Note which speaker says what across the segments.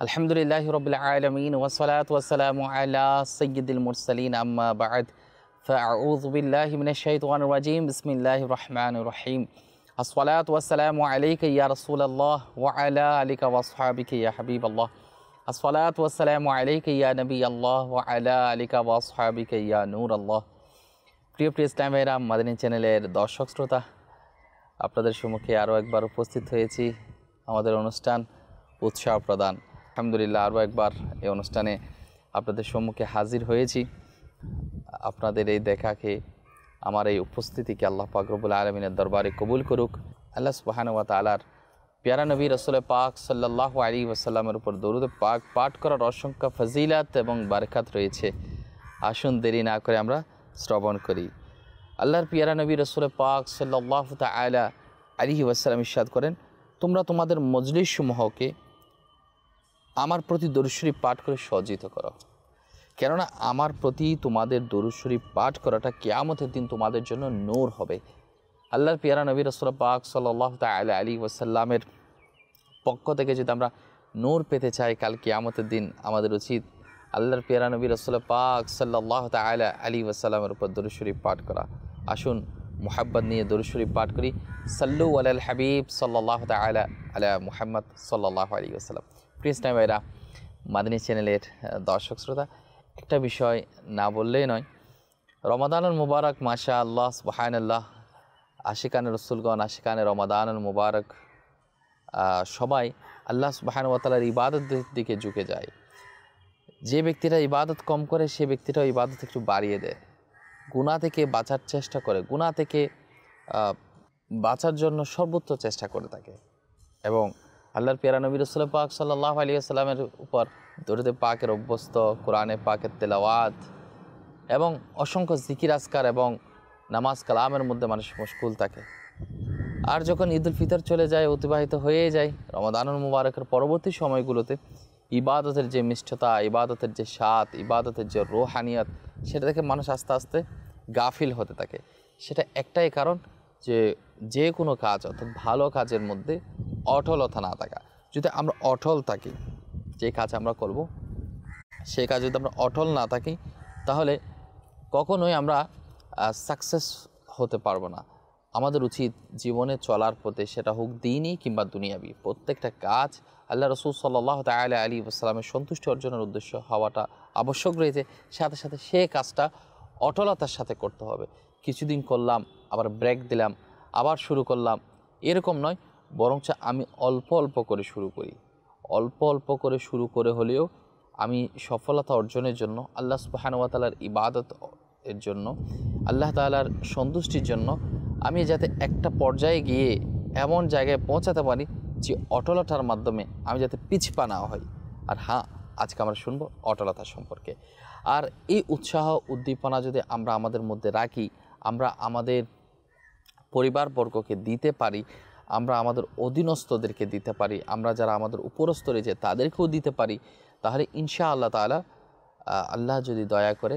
Speaker 1: আলহামদুলিল্লাহি রাব্বিল আলামিন ওয়াসসালাতু ওয়াসসালামু আলা সাইয়্যিদিল মুরসালিন আম্মা বা'দ ফাআউযু বিল্লাহি মিনাশ শাইতানির রাজীম বিসমিল্লাহির রহমানির রহিম আসসালাতু ওয়াসসালামু আলাইকা ইয়া রাসূলাল্লাহ ওয়া আলা আলিকা ওয়া আসহাবিকা ইয়া হাবিবাল্লাহ আসসালাতু ওয়াসসালামু আলাইকা ইয়া নবিয়াল্লাহ ওয়া আলা আলিকা ওয়া আসহাবিকা ইয়া নূরাল্লাহ। প্রিয় ইসলাম ভাইরা, মাদানী চ্যানেলের দর্শক শ্রোতা, আপনাদের সম্মুখে আরও একবার উপস্থিত হয়েছি আমাদের অনুষ্ঠান উৎসাহ প্রদান। আলহামদুলিল্লাহ, আরও একবার এই অনুষ্ঠানে আপনাদের সম্মুখে হাজির হয়েছি। আপনাদের এই দেখাকে, আমার এই উপস্থিতিকে আল্লাহ পাক রব্বুল আলামিনের দরবারে কবুল করুক। আল্লাহ সুবহানাহু ওয়া তাআলার প্যারা নবী রাসূল পাক সাল্লাল্লাহু আলাইহি ওয়াসাল্লামের উপর দরুদ পাক পাঠ করার অসংখ্য ফজিলাত এবং বারাকাত রয়েছে। আসুন দেরি না করে আমরা শ্রবণ করি। আল্লাহর প্যারা নবী রাসূল পাক সাল্লাল্লাহু তাআলা আলাইহি ওয়াসাল্লাম ইরশাদ করেন, তোমরা তোমাদের মজলিস সমূহকে আমার প্রতি দরুদ শরীফ পাঠ করে সজ্জিত করো, কেননা আমার প্রতি তোমাদের দরুদ শরীফ পাঠ করাটা কিয়ামতের দিন তোমাদের জন্য নূর হবে। আল্লাহর পিয়ারা নবী রাসূল পাক সাল্লাল্লাহু তাআলা আলাইহি ওয়াসাল্লামের পক্ষ থেকে যদি আমরা নূর পেতে চাই কাল কিয়ামতের দিন, আমাদের উচিত আল্লাহর পিয়ারা নবী রাসূল পাক সাল্লাল্লাহু তাআলা আলাইহি ওয়াসাল্লামের উপর দরুদ শরীফ পাঠ করা। আসুন মুহাব্বত নিয়ে দরুদ শরীফ পাঠ করি। সাল্লু আলাল হাবিব সাল্লাল্লাহু তাআলা আলা মুহাম্মদ সাল্লাল্লাহু আলাইহি ওয়াসাল্লাম। প্রিয় ইসলাম ভাইরা, মাদানী চ্যানেলের দর্শক শ্রোতা, একটা বিষয় না বললেই নয়। রমাদানুল মুবারক, মাশাআল্লাহ, সুবহানাল্লাহ, আশিকানে রসুলগণ, আশিকানে রমাদানুল মুবারক সবাই আল্লাহ সুবহানাহু ওয়া তাআলার ইবাদতের দিকে ঝুঁকে যায়। যে ব্যক্তিরা ইবাদত কম করে, সে ব্যক্তিটাও ইবাদত একটু বাড়িয়ে দেয়। গুনাহ থেকে বাঁচার চেষ্টা করে, গুনাহ থেকে বাঁচার জন্য সর্বোচ্চ চেষ্টা করে থাকে। এবং আল্লাহর প্যারা নবী রাসূল পাক সাল্লাল্লাহু আলাইহি ওয়াসাল্লামের উপর দরুদ পাকের অভ্যস্ত, কোরআনে পাকের তেলাওয়াত এবং অসংখ্য জিকির আজকার এবং নামাজ কালামের মধ্যে মানুষ মশগুল থাকে। আর যখন ঈদুল ফিতর চলে যায়, অতিবাহিত হয়ে যায়, রমাদানুল মুবারকের পরবর্তী সময়গুলোতে ইবাদতের যে মিষ্টতা, ইবাদতের যে স্বাদ, ইবাদতের যে রুহানিয়ত, সেটা থেকে মানুষ আস্তে আস্তে গাফিল হতে থাকে। সেটা একটাই কারণ, যে কোনো কাজ, অর্থাৎ ভালো কাজের মধ্যে অটলতা না থাকা। যদি আমরা অটল থাকি, যে কাজ আমরা করব সেই কাজ যদি আমরা অটল না থাকি, তাহলে কখনোই আমরা সাকসেস হতে পারবো না। আমাদের উচিত জীবনে চলার পথে, সেটা হোক দ্বীনি কিংবা দুনিয়াবি, প্রত্যেকটা কাজ আল্লাহ রাসূল সাল্লাল্লাহু তাআলা আলাইহি ওয়াসাল্লামের সন্তুষ্টি অর্জনের উদ্দেশ্য হওয়াটা আবশ্যক রয়েছে। সাথে সাথে সে কাজটা অটলতার সাথে করতে হবে। কিছুদিন করলাম, আবার ব্রেক দিলাম, আবার শুরু করলাম, এরকম নয়। বরঞ্চ আমি অল্প অল্প করে শুরু করি, অল্প অল্প করে শুরু করে হলেও আমি সফলতা অর্জনের জন্য, আল্লাহ সুবহানাহু ওয়া তাআলার ইবাদত এর জন্য, আল্লাহ তাআলার সন্তুষ্টির জন্য আমি যাতে একটা পর্যায়ে গিয়ে এমন জায়গায় পৌঁছাতে পারি যে অটলতার মাধ্যমে আমি যাতে পিছপা না হই। আর হ্যাঁ, আজকে আমরা শুনবো অটলতা সম্পর্কে। আর এই উৎসাহ উদ্দীপনা যদি আমরা আমাদের মধ্যে রাখি, আমরা আমাদের পরিবারবর্গকে দিতে পারি, আমরা আমাদের অধীনস্থদেরকে দিতে পারি, আমরা যারা আমাদের উপরস্থ রয়েছে তাদেরকেও দিতে পারি, তাহলে ইনশাআল্লাহ তাআলা, আল্লাহ যদি দয়া করে,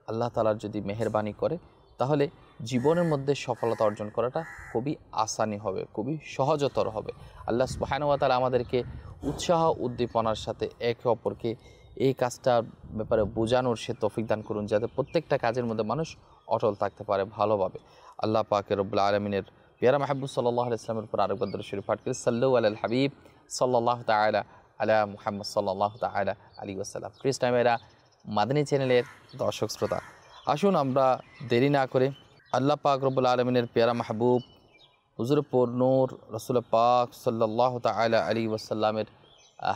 Speaker 1: আল্লাহ তাআলার যদি মেহেরবানি করে, তাহলে জীবনের মধ্যে সফলতা অর্জন করাটা খুবই আসানি হবে, খুবই সহজতর হবে। আল্লাহ সুবহানাহু ওয়া তাআলা আমাদেরকে উৎসাহ উদ্দীপনার সাথে একে অপরকে এই কাজটার ব্যাপারে বোঝানোর সে তৌফিক দান করুন, যাতে প্রত্যেকটা কাজের মধ্যে মানুষ অটল থাকতে পারে ভালোভাবে। আল্লাহ পাক রব্বুল আলামিনের প্যারা মাহবুব সাল্লাল্লাহু আলাইহি ওয়াসাল্লামের উপর আরেকবার দরুদ শরীফ পাঠ করে সাল্লু আলাল হাবিব সাল্লাল্লাহু তাআলা আলা মুহাম্মদ সাল্লাল্লাহু তাআলা আলাইহি ওয়াসাল্লাম। প্রিয় ভাইরা, মাদানী চ্যানেলের দর্শক শ্রোতা, আসুন আমরা দেরি না করে আল্লাহ পাক রব্বুল আলামিনের প্যারা মাহবুব হুজুর পুর নূর রাসূল পাক সাল্লাল্লাহু তাআলা আলাইহি ওয়াসাল্লামের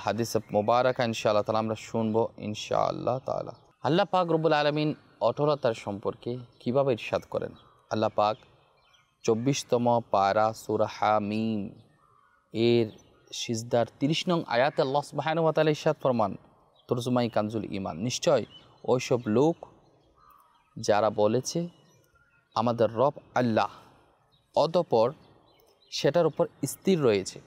Speaker 1: হাদিস মুবারাকা ইনশাআল্লাহ তাআলা আমরা শুনবো ইনশাআল্লাহ তাআলা। আল্লাহ পাক রব্বুল আলামিন অটলতার সম্পর্কে কিভাবে ইরশাদ করেন। আল্লাহ পাক 24তম পারা সূরা হামিম এর সিজদার 30 নং আয়াতে আল্লাহ সুবহানাহু ওয়া তাআলা ইরশাদ ফরমান, তরজমাই কানজুল ঈমান, নিশ্চয় ওইসব লোক যারা বলেছে আমাদের রব আল্লাহ, অতঃপর সেটার উপর স্থির রয়েছে,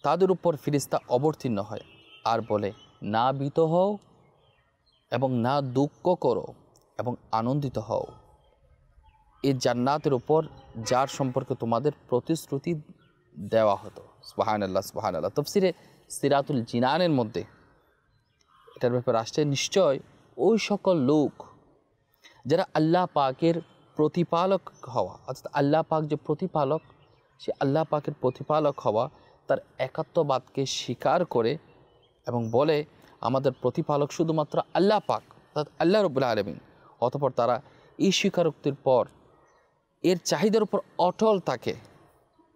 Speaker 1: তাদের উপর ফেরেশতা অবতীর্ণ হয় আর বলে, না ভীত হও এবং না দুঃখ করো এবং আনন্দিত হও এই জান্নাতের উপর যার সম্পর্কে তোমাদের প্রতিশ্রুতি দেওয়া হতো। সুবহানাল্লাহ, সুবহানাল্লাহ। তাফসিরে সিরাতুল জিনানের মধ্যে এটার ব্যাপারে আসছে নিশ্চয় ওই সকল লোক যারা আল্লাহ পাকের প্রতিপালক হওয়া, অর্থাৎ আল্লাহ পাক যে প্রতিপালক, সে আল্লাহ পাকের প্রতিপালক হওয়া, তার একাত্মবাদকে স্বীকার করে এবং বলে আমাদের প্রতিপালক শুধুমাত্র আল্লাহ পাক, অর্থাৎ আল্লাহ রাব্বুল আলামিন। অতঃপর তারা এই স্বীকারোক্তির পর এর চাহিদার উপর অটল থাকে।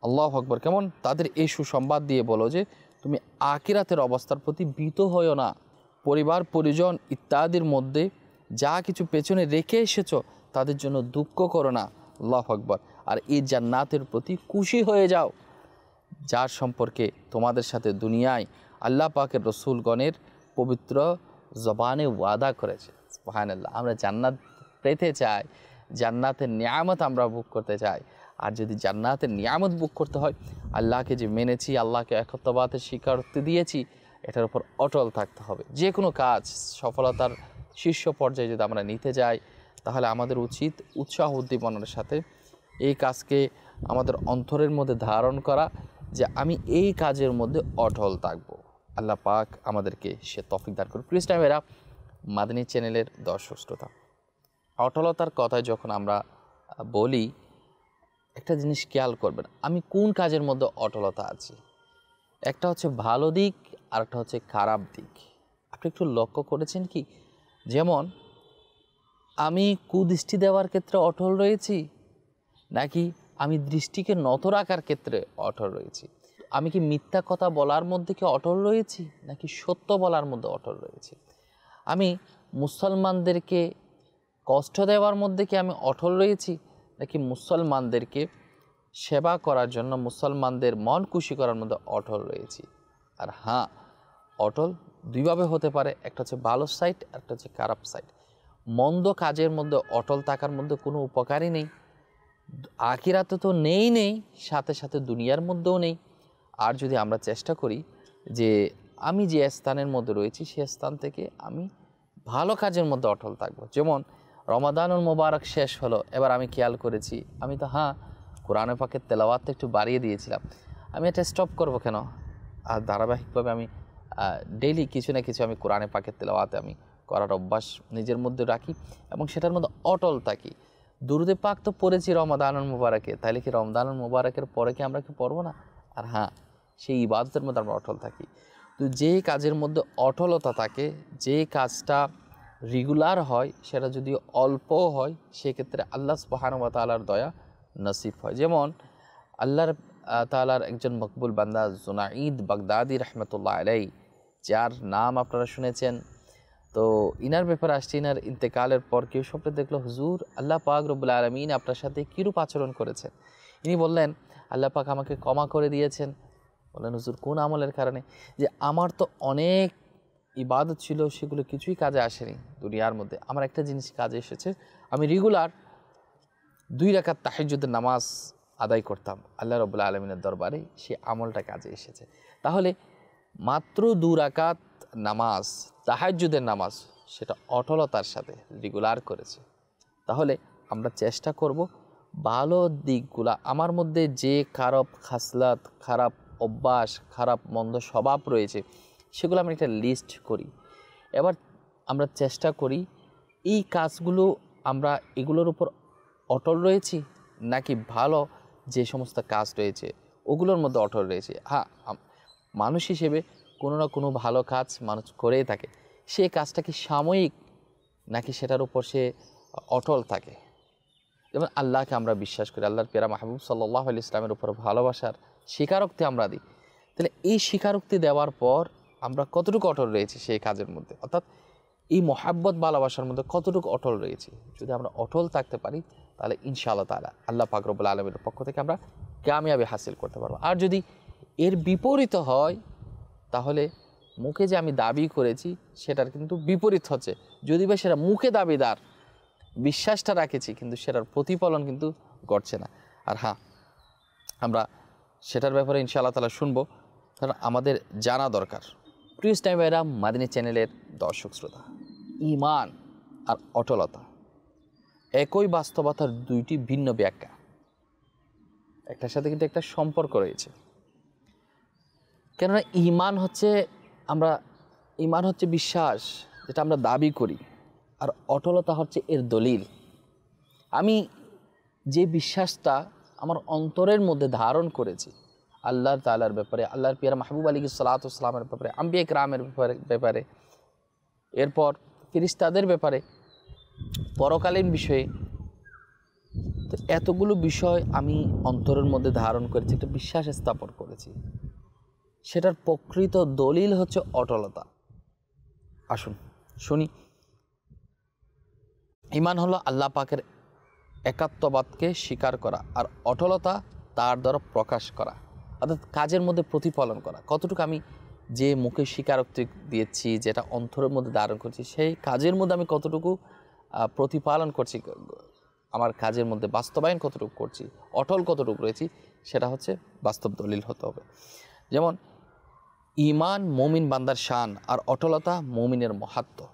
Speaker 1: আল্লাহু আকবার। কেমন? তাদের এই সুসংবাদ দিয়ে বলো যে তুমি আখিরাতের অবস্থার প্রতি ভীত হইও না, পরিবার পরিজন ইত্যাদির মধ্যে যা কিছু পেছনে রেখে এসেছো তাদের জন্য দুঃখ করো না। আল্লাহু আকবার। আর এই জান্নাতের প্রতি খুশি হয়ে যাও, যার সম্পর্কে তোমাদের সাথে দুনিয়ায় আল্লাহ পাকের রসুলগণের পবিত্র জবানে ওয়াদা করেছে। সুবহানাল্লাহ। আমরা জান্নাত পেতে চাই, জান্নাতের নিয়ামত আমরা ভোগ করতে চাই। আর যদি জান্নাতের নিয়ামত ভোগ করতে হয়, আল্লাহকে যে মেনেছি, আল্লাহকে একত্ববাদের স্বীকারোক্তি দিয়েছি, এটার উপর অটল থাকতে হবে। যে কোনো কাজ সফলতার শীর্ষ পর্যায়ে যদি আমরা নিতে যাই, তাহলে আমাদের উচিত উৎসাহ উদ্দীপনার সাথে এই কাজকে আমাদের অন্তরের মধ্যে ধারণ করা, যে আমি এই কাজের মধ্যে অটল থাকব। আল্লাহ পাক আমাদেরকে সে তৌফিক দান করুন। প্লিজ টাইম এরা মাদানী চ্যানেলের দর্শক শ্রোতা, অটলতার কথায় যখন আমরা বলি, একটা জিনিস খেয়াল করবেন, আমি কোন কাজের মধ্যে অটলতা আছি। একটা হচ্ছে ভালো দিক, আর একটা হচ্ছে খারাপ দিক। আপনি একটু লক্ষ্য করেছেন কি? যেমন আমি কুদৃষ্টি দেওয়ার ক্ষেত্রে অটল রয়েছি, নাকি আমি দৃষ্টিকে নত রাখার ক্ষেত্রে অটল রয়েছি? আমি কি মিথ্যা কথা বলার মধ্যে কি অটল রয়েছি, নাকি সত্য বলার মধ্যে অটল রয়েছি? আমি মুসলমানদেরকে কষ্ট দেওয়ার মধ্যে কি আমি অটল রয়েছি, নাকি মুসলমানদেরকে সেবা করার জন্য মুসলমানদের মন খুশি করার মধ্যে অটল রয়েছি? আর হ্যাঁ, অটল দুইভাবে হতে পারে, একটা হচ্ছে ভালো সাইড, একটা হচ্ছে খারাপ সাইড। মন্দ কাজের মধ্যে অটল থাকার মধ্যে কোনো উপকারই নেই, আখিরাতে তো নেই, সাথে সাথে দুনিয়ার মধ্যেও নেই। আর যদি আমরা চেষ্টা করি যে আমি যে স্থানের মধ্যে রয়েছি সে স্থান থেকে আমি ভালো কাজের মধ্যে অটল থাকবো। যেমন রমাদানুল মোবারক শেষ হলো, এবার আমি খেয়াল করেছি আমি তো কোরআনে পাকের তেলাওয়াতটা একটু বাড়িয়ে দিয়েছিলাম, আমি এটা স্টপ করব কেন? আর ধারাবাহিকভাবে আমি ডেইলি কিছু না কিছু আমি কোরআনে পাকের তেলাওয়াতে আমি করার অভ্যাস নিজের মধ্যে রাখি এবং সেটার মধ্যে অটল থাকি। দুরুদে পাক তো পড়েছি রমাদানুল মুবারকে, তাইলে কি রমাদানুল মুবারকের পরে কি আমরা কি পড়বো না? আর সেই ইবাদতের মধ্যে আমরা অটল থাকি। তো যে কাজের মধ্যে অটলতা থাকে, যে কাজটা রেগুলার হয়, সেটা যদি অল্প হয়, সেক্ষেত্রে আল্লাহ সুবহানাহু ওয়া তাআলার দয়া নসিব হয়। যেমন আল্লাহর তাআলার একজন মকবুল বান্দা জুনাইদ বাগদাদি রহমতুল্লাহ আলাইহি, যার নাম আপনারা শুনেছেন। তো ইনার ব্যাপারে আসছে, ইনার ইন্তেকালের পর কেউ স্বপ্নে দেখলো, হুজুর আল্লাহ পাক রব্বুল আলামিন আপনার সাথে কীরূপ আচরণ করেছেন। ইনি বললেন, আল্লাহ পাক আমাকে ক্ষমা করে দিয়েছেন। বললেন, হুজুর কোন আমলের কারণে? যে আমার তো অনেক ইবাদত ছিল, সেগুলো কিছুই কাজে আসেনি দুনিয়ার মধ্যে, আমার একটা জিনিস কাজে এসেছে, আমি রেগুলার 2 রাকাত তাহাজ্জুদের নামাজ আদায় করতাম আল্লাহ রাব্বুল আলামিনের দরবারে, সে আমলটা কাজে এসেছে। তাহলে মাত্র 2 রাকাত নামাজ, তাহাজ্জুদের নামাজ, সেটা অটলতার সাথে রেগুলার করেছে। তাহলে আমরা চেষ্টা করব ভালো দিকগুলা, আমার মধ্যে যে খারাপ খাসলাত, খারাপ অভ্যাস, খারাপ মন্দ স্বভাব রয়েছে, সেগুলো আমরা একটা লিস্ট করি। এবার আমরা চেষ্টা করি এই কাজগুলো আমরা এগুলোর উপর অটল রয়েছি, নাকি ভালো যে সমস্ত কাজ রয়েছে ওগুলোর মধ্যে অটল রয়েছে। মানুষ হিসেবে কোনো না কোনো ভালো কাজ মানুষ করেই থাকে, সেই কাজটা কি সাময়িক, নাকি সেটার উপর সে অটল থাকে? যেমন আল্লাহকে আমরা বিশ্বাস করি, আল্লাহর পেয়ারা মাহবুব সাল্লাল্লাহু আলাইহি ইসলামের উপর ভালোবাসার স্বীকারোক্তি আমরা দিই। তাহলে এই স্বীকারোক্তি দেওয়ার পর আমরা কতটুকু অটল রয়েছি সেই কাজের মধ্যে, অর্থাৎ এই মহাব্বত ভালোবাসার মধ্যে কতটুকু অটল রয়েছে। যদি আমরা অটল থাকতে পারি, তাহলে ইনশাআল্লাহ তাআলা আল্লাহ পাক রব্বুল আলামিনের পক্ষ থেকে আমরা কামিয়াবি হাসিল করতে পারবো। আর যদি এর বিপরীত হয়, তাহলে মুখে যে আমি দাবি করেছি সেটার কিন্তু বিপরীত হচ্ছে। যদি বা সেটা মুখে দাবিদার, বিশ্বাসটা রাখেছি, কিন্তু সেটার প্রতিফলন কিন্তু ঘটছে না। আর আমরা সেটার ব্যাপারে ইনশাআল্লাহ তাআলা শুনবো, কারণ আমাদের জানা দরকার। প্রিয় ইসলামী ভাইরা, মাদানী চ্যানেলের দর্শক শ্রোতা, ঈমান আর অটলতা একই বাস্তবতার 2টি ভিন্ন ব্যাখ্যা, একটার সাথে কিন্তু একটা সম্পর্ক রয়েছে। কেননা ঈমান হচ্ছে আমরা ঈমান হচ্ছে বিশ্বাস, যেটা আমরা দাবি করি, আর অটলতা হচ্ছে এর দলিল। আমি যে বিশ্বাসটা আমার অন্তরের মধ্যে ধারণ করেছি আল্লাহ তাআলার ব্যাপারে, আল্লাহর পিয়ারা মাহবুব আলাইহিস সালাতু ওয়াস সালামের ব্যাপারে, আম্বিয়া কিরামের ব্যাপারে, এরপর ফেরেশতাদের ব্যাপারে, পরকালীন বিষয়ে, তো এতগুলো বিষয় আমি অন্তরের মধ্যে ধারণ করেছি, একটা বিশ্বাস স্থাপন করেছি, সেটার প্রকৃত দলিল হচ্ছে অটলতা। আসুন শুনি। ঈমান হলো আল্লাহ পাকের একাত্মবাদকে স্বীকার করা, আর অটলতা তার দ্বারা প্রকাশ করা, অর্থাৎ কাজের মধ্যে প্রতিফলন করা। কতটুকু আমি যে মুখে স্বীকারোক্তি দিয়েছি, যেটা অন্তরের মধ্যে ধারণ করছি, সেই কাজের মধ্যে আমি কতটুকু প্রতিপালন করছি, আমার কাজের মধ্যে বাস্তবায়ন কতটুকু করছি, অটল কতটুকু রয়েছি, সেটা হচ্ছে বাস্তব দলিল হতে হবে। যেমন ঈমান মুমিন বান্দার শান, আর অটলতা মুমিনের মাহাত্ম্য।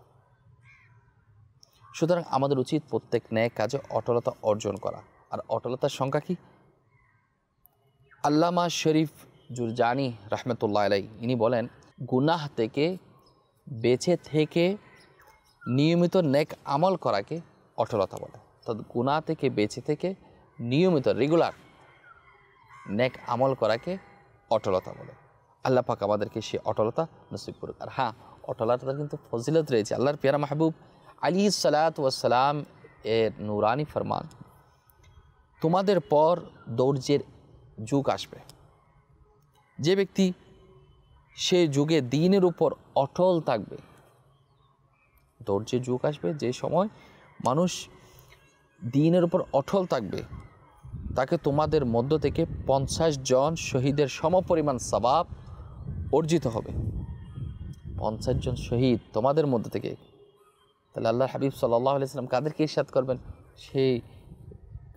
Speaker 1: সুতরাং আমাদের উচিত প্রত্যেক ন্যায় কাজে অটলতা অর্জন করা। আর অটলতার সংখ্যা কি? আল্লামা শরীফ জুরজানি রহমতুল্লাহ আলাই ইনি বলেন, গুনাহ থেকে বেঁচে থেকে নিয়মিত নেক আমল করাকে অটলতা বলে। অর্থাৎ গুনাহ থেকে বেঁচে থেকে নিয়মিত রেগুলার নেক আমল করাকে অটলতা বলে। আল্লাহ পাক আমাদেরকে সে অটলতা নসিব করুক। আর হ্যাঁ, অটলতার কিন্তু ফজিলত রয়েছে। আল্লাহর পেয়ারা মাহবুব আলাইহিস সালাতু ওয়াস সালাম এর নুরানি ফরমান, তোমাদের পর দৌর্যের যুগ আসবে, যে ব্যক্তি সে যুগে দ্বীনের উপর অটল থাকবে। দৌর্যের যুগ আসবে যে সময় মানুষ দ্বীনের উপর অটল থাকবে, তাকে তোমাদের মধ্য থেকে 50 জন শহীদের সমপরিমাণ সওয়াব অর্জিত হবে। 50 জন শহীদ তোমাদের মধ্য থেকে। তাহলে আল্লাহর হাবিব সাল্লাল্লাহু আলাইহি ওয়াসাল্লাম কাদেরকে ইরশাদ করবেন? সেই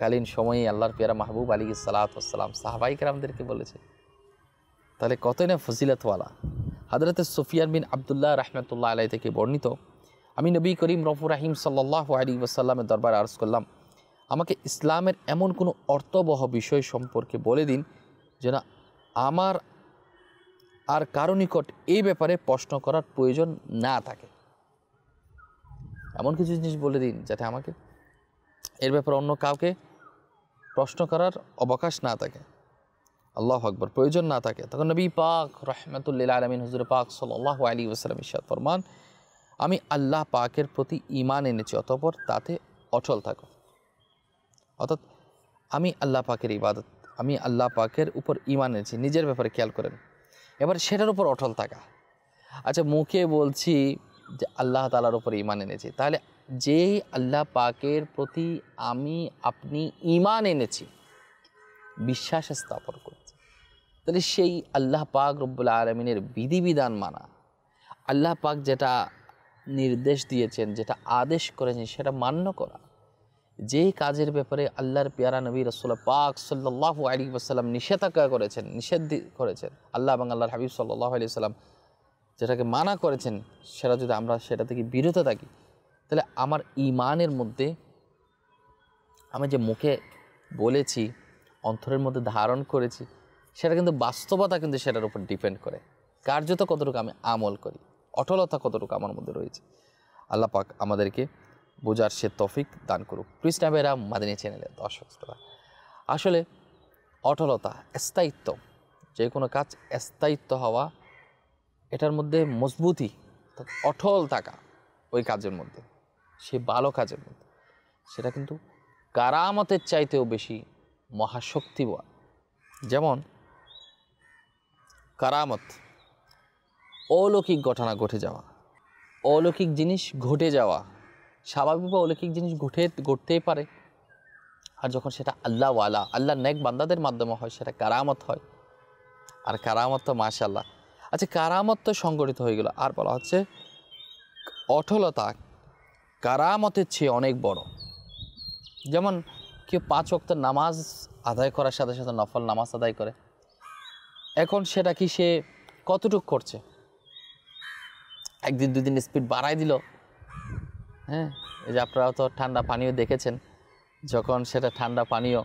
Speaker 1: কালীন সময়ে আল্লাহর পেয়ারা মাহবুব আলাইহিস সালাতু ওয়াস সালাম সাহাবায়ে কেরামদেরকে বলেছে। তাহলে কতই না ফজিলতওয়ালা। হযরতে সুফিয়ান বিন আব্দুল্লাহ রাহমাতুল্লাহ আলাইহি থেকে বর্ণিত, আমি নবী করিম রফুর রাহিম সাল্লাল্লাহু আলাইহি ওয়াসাল্লামের দরবারে আরজ করলাম, আমাকে ইসলামের এমন কোনো অর্থবহ বিষয় সম্পর্কে বলে দিন যেন আমার আর কারো নিকট এই ব্যাপারে প্রশ্ন করার প্রয়োজন না থাকে। এমন কিছু জিনিস বলে দিন যাতে আমাকে এর ব্যাপারে অন্য কাউকে প্রশ্ন করার অবকাশ না থাকে, আল্লাহু আকবার, প্রয়োজন না থাকে। তখন নবী পাক রহমাতুল্লিল আলামিন হুজুর পাক সাল্লাল্লাহু আলাইহি ওয়াসাল্লাম ইরশাদ ফরমান, আমি আল্লাহ পাকের প্রতি ঈমান এনেছি, অতঃপর তাতে অটল থাকো। অর্থাৎ আমি আল্লাহ পাকের ইবাদত, আমি আল্লাহ পাকের উপর ঈমান এনেছি, নিজের ব্যাপারে খেয়াল করেন। এবার সেটার উপর অটল থাকা। আচ্ছা, মুখে বলছি যে আল্লাহ তাআলার উপর ঈমান এনেছি, তাহলে যেই আল্লাহ পাকের প্রতি আমি আপনি ঈমান এনেছি, বিশ্বাস স্থাপন করছি, তাহলে সেই আল্লাহ পাক রব্বুল আলামিনের বিধিবিধান মানা, আল্লাহ পাক যেটা নির্দেশ দিয়েছেন, যেটা আদেশ করেছেন, সেটা মান্য করা। যে কাজের ব্যাপারে আল্লাহর পেয়ারা নবী রাসূলুল্লাহ পাক সাল্লাল্লাহু আলাইহি ওয়াসাল্লাম নিষেধাজ্ঞা করেছেন, নিষেধ করেছেন, আল্লাহ এবং আল্লাহর হাবিব সাল্লাল্লাহু আলাইহি ওয়াসাল্লাম যেটাকে মানা করেছেন, সেটা যদি আমরা সেটা থেকে বিরত থাকি, তাহলে আমার ঈমানের মধ্যে আমি যে মুখে বলেছি, অন্তরের মধ্যে ধারণ করেছি, সেটা কিন্তু বাস্তবতা কিন্তু সেটার উপর ডিপেন্ড করে। কার্যত কতটুকু আমি আমল করি, অটলতা কতটুকু আমার মধ্যে রয়েছে। আল্লাহ পাক আমাদেরকে বোঝার সে তৌফিক দান করুক। কৃষ্ণা বেরা মাদিনী চ্যানেলের দর্শক শ্রোতা, আসলে অটলতা, স্থায়িত্ব, যে কোনো কাজ স্থায়িত্ব হওয়া, এটার মধ্যে মজবুতি, অটল থাকা ওই কাজের মধ্যে, সে ভালো কাজের মধ্যে, সেটা কিন্তু কারামতের চাইতেও বেশি মহাশক্তিবান। যেমন কারামত, অলৌকিক ঘটনা ঘটে যাওয়া, অলৌকিক জিনিস ঘটে যাওয়া, স্বাভাবিক বা অলৌকিক জিনিস ঘটতেই পারে। আর যখন সেটা আল্লাহওয়ালা, আল্লাহ নেক বান্দাদের মাধ্যমে হয়, সেটা কারামত হয়। আর কারামত তো মাশাআল্লাহ। আচ্ছা, কারামত তো সংগঠিত হয়ে গেল, আর বলা হচ্ছে অটলতা কারামতের চেয়ে অনেক বড়। যেমন কেউ 5 ওয়াক্ত নামাজ আদায় করার সাথে সাথে নফল নামাজ আদায় করে, এখন সেটা কি সে কতটুকু করছে? একদিন দুদিন স্পিড বাড়াই দিল, হ্যাঁ, এই যে আপনারা তো ঠান্ডা পানীয় দেখেছেন, যখন সেটা ঠান্ডা পানীয়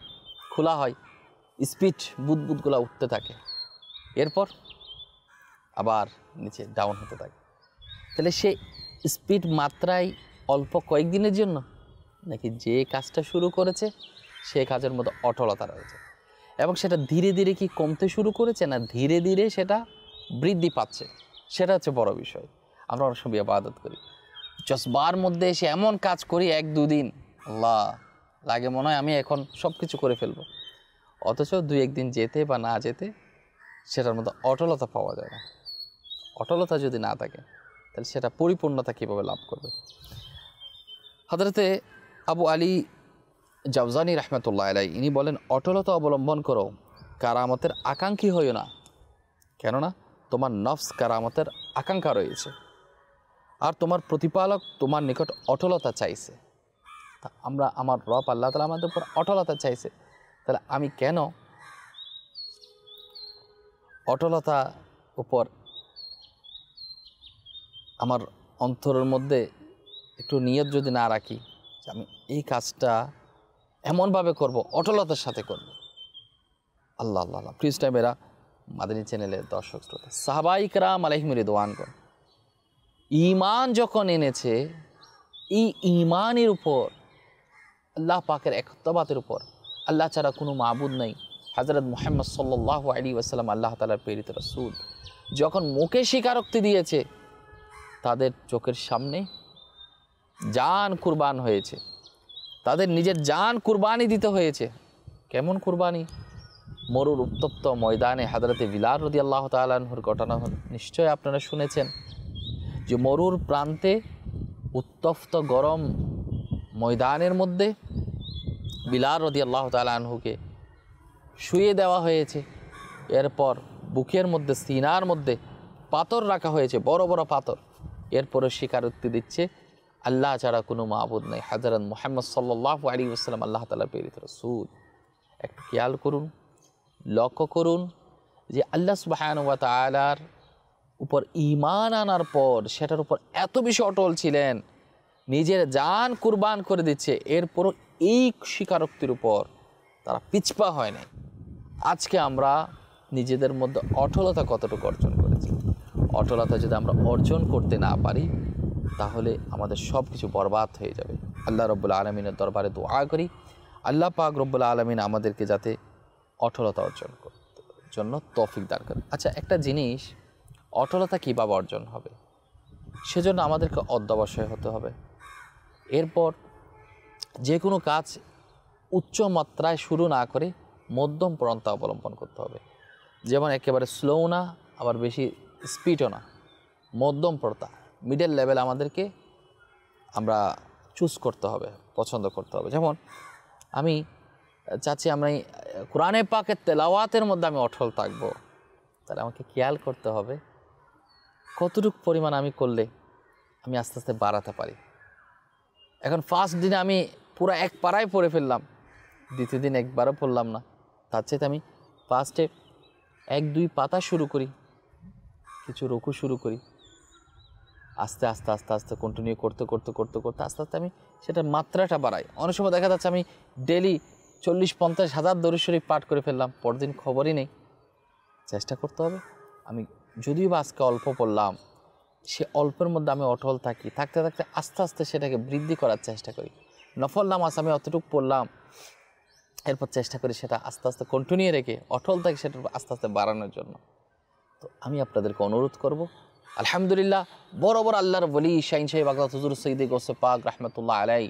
Speaker 1: খোলা হয়, স্পিড বুদবুদগুলো উঠতে থাকে, এরপর আবার নিচে ডাউন হতে থাকে। তাহলে সে স্পিড মাত্রায় অল্প কয়েকদিনের জন্য, নাকি যে কাজটা শুরু করেছে সে কাজের মধ্যে অটলতা রয়েছে, এবং সেটা ধীরে ধীরে কি কমতে শুরু করেছে না ধীরে ধীরে সেটা বৃদ্ধি পাচ্ছে, সেটা হচ্ছে বড় বিষয়। আমরা অনেক সময় ইবাদত করি, জজবার মধ্যে এসে এমন কাজ করি 1-2 দিন, আল্লাহ লাগে মনে হয় আমি এখন সব কিছু করে ফেলবো, অথচ 2-1 দিন যেতে বা না যেতে সেটার মধ্যে অটলতা পাওয়া যায় না। অটলতা যদি না থাকে তাহলে সেটা পরিপূর্ণতা কীভাবে লাভ করবে? হযরতে আবু আলী জাওজানি রহমতুল্লাহ আলাই ইনি বলেন, অটলতা অবলম্বন করো, কারামতের আকাঙ্ক্ষী হইও না, কেননা তোমার নফস কারামতের আকাঙ্ক্ষা রয়েছে, আর তোমার প্রতিপালক তোমার নিকট অটলতা চাইছে। আমরা আমার রব আল্লাহ তাআলা আমাদের উপর অটলতা চাইছে, তাহলে আমি কেন অটলতা উপর আমার অন্তরের মধ্যে একটু নিয়ত যদি না রাখি যে আমি এই কাজটা এমনভাবে করব, অটলতার সাথে করব। আল্লাহ আল্লাহ আল্লাহ প্লিজ টাইমেরা মাদানী চ্যানেলের দর্শক শ্রোতা, সাহাবায়ে কেরাম আলাইহিম রিদওয়ানগণ ঈমান যখন এনেছে, এই ঈমানের উপর আল্লাহ পাকের একত্ববাদের উপর, আল্লাহ ছাড়া কোনো মাবুদ নাই, হযরত মুহাম্মদ সাল্লাল্লাহু আলাইহি ওয়াসাল্লাম আল্লাহ তাআলার প্রেরিত রাসূল, যখন মুখে স্বীকারোক্তি দিয়েছে, তাদের চোখের সামনে জান কুরবান হয়েছে, তাদের নিজের জান কুরবানি দিতে হয়েছে। কেমন কুরবানি? মরুর উত্তপ্ত ময়দানে হযরতে বিলাল রাদিয়াল্লাহু তাআলা আনহুর ঘটনা নিশ্চয় আপনারা শুনেছেন, যে মরুর প্রান্তে উত্তপ্ত গরম ময়দানের মধ্যে বিলাল রাদিয়াল্লাহু তাআলা আনহুকে শুয়ে দেওয়া হয়েছে, এরপর বুকের মধ্যে সিনার মধ্যে পাথর রাখা হয়েছে, বড় বড় পাথর, এরপরে স্বীকারোক্তি দিচ্ছে আল্লাহ ছাড়া কোনো মাবুদ নেই, হযরত মুহাম্মদ সাল্লাল্লাহু আলাইহি ওয়াসাল্লাম আল্লাহ তাআলার প্রেরিত রাসূল। একটু খেয়াল করুন, লক্ষ্য করুন যে আল্লাহ সুবহানাহু ওয়া তাআলার উপর ঈমান আনার পর সেটার উপর এত বেশি অটল ছিলেন, নিজের জান কুরবান করে দিচ্ছে, এরপরও এই স্বীকারোক্তির উপর তারা পিছপা হয় নাই। আজকে আমরা নিজেদের মধ্যে অটলতা কতটুকু অর্জন করেছি? অটলতা যদি আমরা অর্জন করতে না পারি তাহলে আমাদের সব কিছু বরবাদ হয়ে যাবে। আল্লাহ রব্বুল আলামিনের দরবারে দোয়া করি, আল্লাহ পাক রব্বুল আলামিন আমাদেরকে যাতে অটলতা অর্জন করতে জন্য তৌফিক দান করেন। আচ্ছা, একটা জিনিস, অটলতা কীভাবে অর্জন হবে? সেজন্য আমাদেরকে অধ্যবসায় হতে হবে। এরপর যে কোনো কাজ উচ্চ মাত্রায় শুরু না করে মধ্যম পন্থা অবলম্বন করতে হবে। যেমন একেবারে স্লো না, আবার বেশি স্পিডও না, মধ্যম পন্থা, মিডল লেভেল আমাদেরকে আমরা চুজ করতে হবে, পছন্দ করতে হবে। যেমন আমি চাচ্ছি আমি কোরআনে পাকের তেলাওয়াতের মধ্যে আমি অটল থাকবো, তাহলে আমাকে খেয়াল করতে হবে কতটুকু পরিমাণ আমি করলে আমি আস্তে আস্তে বাড়াতে পারি। এখন ফার্স্ট দিনে আমি পুরো এক পাড়ায় পড়ে ফেললাম, দ্বিতীয় দিন একবারও পড়লাম না, তার চেয়ে আমি ফার্স্টে 1-2 পাতা শুরু করি, কিছু রুকু শুরু করি, আস্তে আস্তে আস্তে আস্তে কন্টিনিউ করতে করতে করতে করতে আস্তে আস্তে আমি সেটার মাত্রাটা বাড়াই। অনেক সময় দেখা যাচ্ছে আমি ডেলি 40-50 হাজার দরুদ শরীফ পাঠ করে ফেললাম, পরের দিন খবরই নেই। চেষ্টা করতে হবে আমি যদিও বা আজকে অল্প পড়লাম, সে অল্পের মধ্যে আমি অটল থাকি, থাকতে থাকতে আস্তে আস্তে সেটাকে বৃদ্ধি করার চেষ্টা করি। নফল নামাজ আমি অতটুকু পড়লাম, এরপর চেষ্টা করি সেটা আস্তে আস্তে কন্টিনিউ রেখে অটল থাকি সেটা আস্তে আস্তে বাড়ানোর জন্য। তো আমি আপনাদেরকে অনুরোধ করব, আলহামদুলিল্লাহ বড় বড় আল্লাহর ওলি শাহিন সাহেব বাগদাদ হুজুর সৈয়দে গৌসে পাক রাহমাতুল্লাহ আলাই,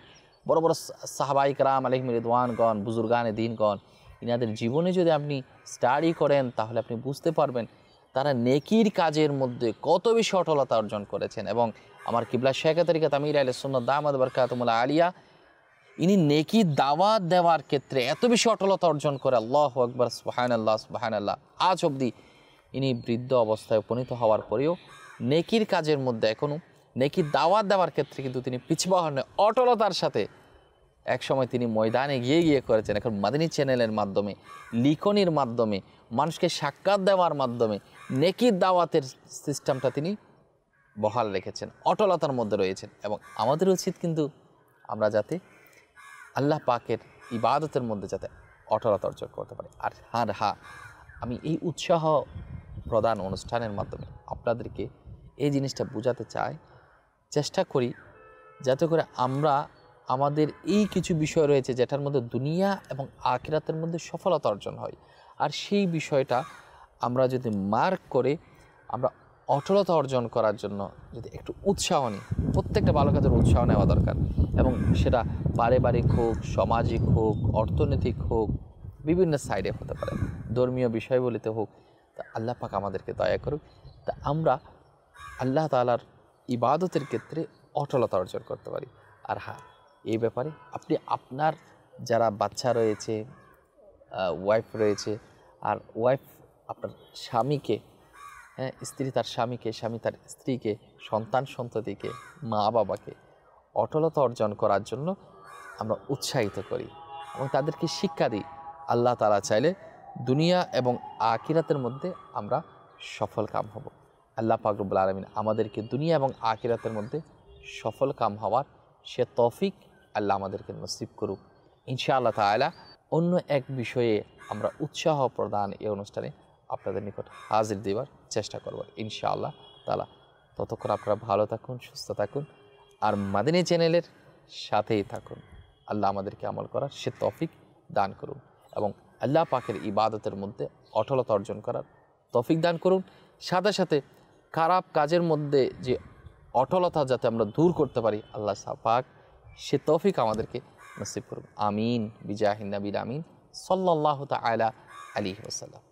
Speaker 1: বড় বড় সাহাবায়ে কেরাম আলাইহিম রিদওয়ানগণ, বুজুর্গানে দ্বীনগণ, ইনাদের জীবনে যদি আপনি স্টাডি করেন তাহলে আপনি বুঝতে পারবেন তারা নেকির কাজের মধ্যে কত বেশি অটলতা অর্জন করেছেন। এবং আমার কিবলা শেখ তরিকাত আমির আহলে সুন্নাত দামাত বারাকাতুহুল আলিয়া, ইনি নেকি দাওয়াত দেওয়ার ক্ষেত্রে এত বেশি অটলতা অর্জন করে, আল্লাহু আকবার, সুবহানাল্লাহ সুবহানাল্লাহ, আজ অবধি ইনি বৃদ্ধ অবস্থায় উপনীত হওয়ার পরেও নেকির কাজের মধ্যে এখনও নেকির দাওয়াত দেওয়ার ক্ষেত্রে কিন্তু তিনি পিছপা হন, অটলতার সাথে একসময় তিনি ময়দানে গিয়ে গিয়ে করেছেন। এখন মাদানী চ্যানেলের মাধ্যমে, লিখনির মাধ্যমে, মানুষকে সাক্ষাৎ দেওয়ার মাধ্যমে নেকির দাওয়াতের সিস্টেমটা তিনি বহাল রেখেছেন, অটলতার মধ্যে রয়েছেন। এবং আমাদের উচিত কিন্তু আমরা যাতে আল্লাহ পাকের ইবাদতের মধ্যে যাতে অটলতা অর্জন করতে পারি। আর আমি এই উৎসাহ প্রদান অনুষ্ঠানের মাধ্যমে আপনাদেরকে এই জিনিসটা বোঝাতে চাই চেষ্টা করি যাতে করে আমরা আমাদের এই কিছু বিষয় রয়েছে যেটার মধ্যে দুনিয়া এবং আখিরাতের মধ্যে সফলতা অর্জন হয়, আর সেই বিষয়টা আমরা যদি মার্ক করে আমরা অটলতা অর্জন করার জন্য যদি একটু উৎসাহ নিই, প্রত্যেকটা ভালো কাজের উৎসাহ নেওয়া দরকার, এবং সেটা পারিবারিক হোক, সামাজিক হোক, অর্থনৈতিক হোক, বিভিন্ন সাইডে হতে পারে, ধর্মীয় বিষয়গুলিতে হোক। তা আল্লাহ পাক আমাদেরকে দয়া করুক, তা আমরা আল্লাহ তাআলার ইবাদতের ক্ষেত্রে অটলতা অর্জন করতে পারি। আর হ্যাঁ, এই ব্যাপারে আপনি আপনার যারা বাচ্চা রয়েছে, ওয়াইফ রয়েছে, আর ওয়াইফ আপনার স্বামীকে, হ্যাঁ, স্ত্রী তার স্বামীকে, স্বামী তার স্ত্রীকে, সন্তান সন্ততিকে, মা বাবাকে অটলতা অর্জন করার জন্য আমরা উৎসাহিত করি এবং তাদেরকে শিক্ষা দিই। আল্লাহ তাআলা চাইলে দুনিয়া এবং আখিরাতের মধ্যে আমরা সফল কাম হব। আল্লাহ পাক রব্বুল আলামিন আমাদেরকে দুনিয়া এবং আখিরাতের মধ্যে সফল কাম হওয়ার সে তৌফিক আল্লাহ আমাদেরকে নসিব করুক ইনশাআল্লাহ তাআলা। অন্য এক বিষয়ে আমরা উৎসাহ প্রদান এই অনুষ্ঠানে আপনাদের নিকট হাজির দেওয়ার চেষ্টা করব ইনশাআল্লাহ তাআলা। ততক্ষণ আপনারা ভালো থাকুন, সুস্থ থাকুন, আর মাদিনী চ্যানেলের সাথেই থাকুন। আল্লাহ আমাদেরকে আমল করার সে তৌফিক দান করুন এবং আল্লাহ পাকের ইবাদতের মধ্যে অটলতা অর্জন করার তৌফিক দান করুন। সাথে সাথে খারাপ কাজের মধ্যে যে অটলতা যাতে আমরা দূর করতে পারি, আল্লাহ পাক সে তৌফিক আমাদেরকে নসিব করুন। আমিন বিজাহিন নবীল আমিন সাল্লাল্লাহু তাআলা আলাইহি ওয়াসাল্লাম।